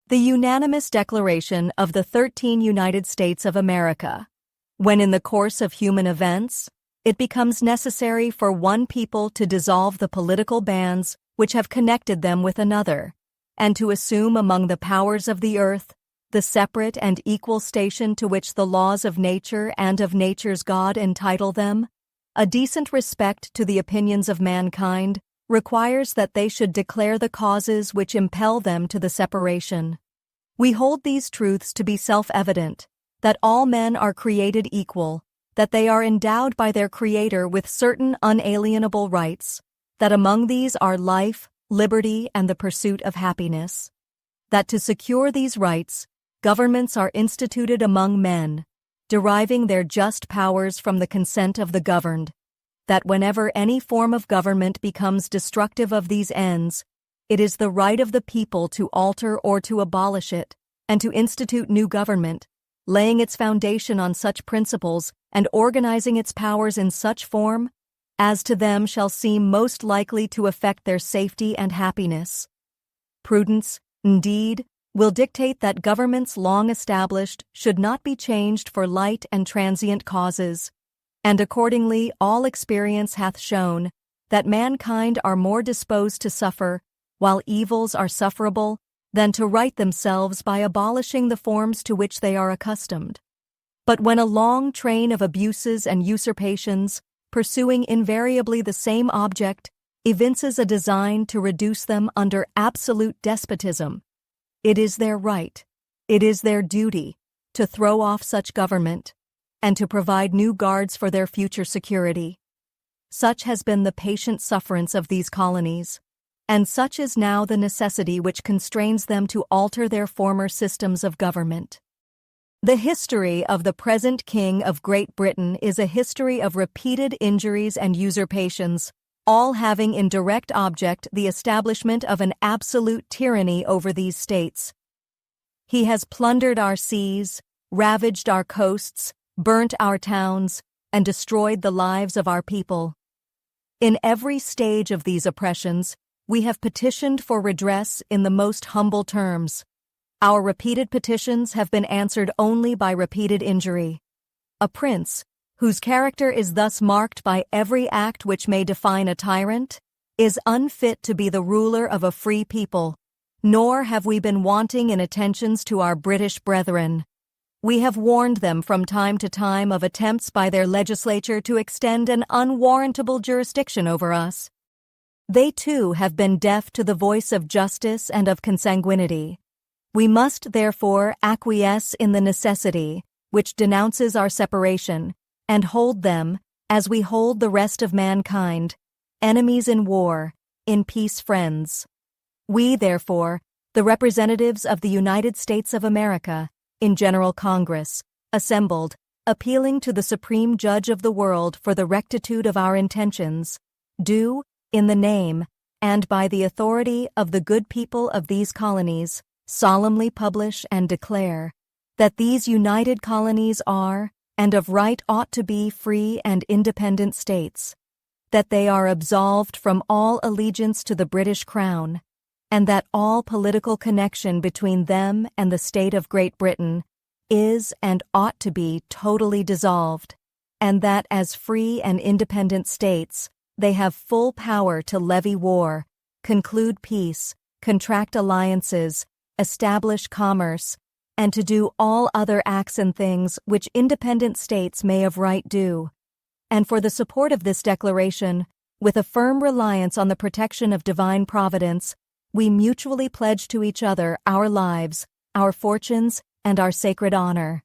The unanimous declaration of the 13 United States of America. When in the course of human events, it becomes necessary for one people to dissolve the political bands which have connected them with another, and to assume among the powers of the earth the separate and equal station to which the laws of nature and of nature's God entitle them, a decent respect to the opinions of mankind requires that they should declare the causes which impel them to the separation. We hold these truths to be self-evident, that all men are created equal, that they are endowed by their Creator with certain unalienable rights, that among these are life, liberty, and the pursuit of happiness. That to secure these rights, governments are instituted among men, deriving their just powers from the consent of the governed. That whenever any form of government becomes destructive of these ends, it is the right of the people to alter or to abolish it, and to institute new government, laying its foundation on such principles and organizing its powers in such form as to them shall seem most likely to affect their safety and happiness. Prudence, indeed, will dictate that governments long established should not be changed for light and transient causes, and accordingly all experience hath shown that mankind are more disposed to suffer, while evils are sufferable, than to right themselves by abolishing the forms to which they are accustomed. But when a long train of abuses and usurpations, pursuing invariably the same object, evinces a design to reduce them under absolute despotism, it is their right, it is their duty, to throw off such government, and to provide new guards for their future security. Such has been the patient sufferance of these colonies, and such is now the necessity which constrains them to alter their former systems of government. The history of the present King of Great Britain is a history of repeated injuries and usurpations, all having in direct object the establishment of an absolute tyranny over these states. He has plundered our seas, ravaged our coasts, burnt our towns, and destroyed the lives of our people. In every stage of these oppressions, we have petitioned for redress in the most humble terms. Our repeated petitions have been answered only by repeated injury. A prince, whose character is thus marked by every act which may define a tyrant, is unfit to be the ruler of a free people, nor have we been wanting in attentions to our British brethren. We have warned them from time to time of attempts by their legislature to extend an unwarrantable jurisdiction over us. They too have been deaf to the voice of justice and of consanguinity. We must therefore acquiesce in the necessity which denounces our separation, and hold them, as we hold the rest of mankind, enemies in war, in peace friends. We, therefore, the representatives of the United States of America, in General Congress, assembled, appealing to the Supreme Judge of the world for the rectitude of our intentions, do, in the name, and by the authority of the good people of these colonies, solemnly publish and declare that these united colonies are, and of right ought to be, free and independent states, that they are absolved from all allegiance to the British Crown, and that all political connection between them and the state of Great Britain is and ought to be totally dissolved, and that as free and independent states, they have full power to levy war, conclude peace, contract alliances, establish commerce, and to do all other acts and things which independent states may of right do. And for the support of this declaration, with a firm reliance on the protection of divine providence, we mutually pledge to each other our lives, our fortunes, and our sacred honor.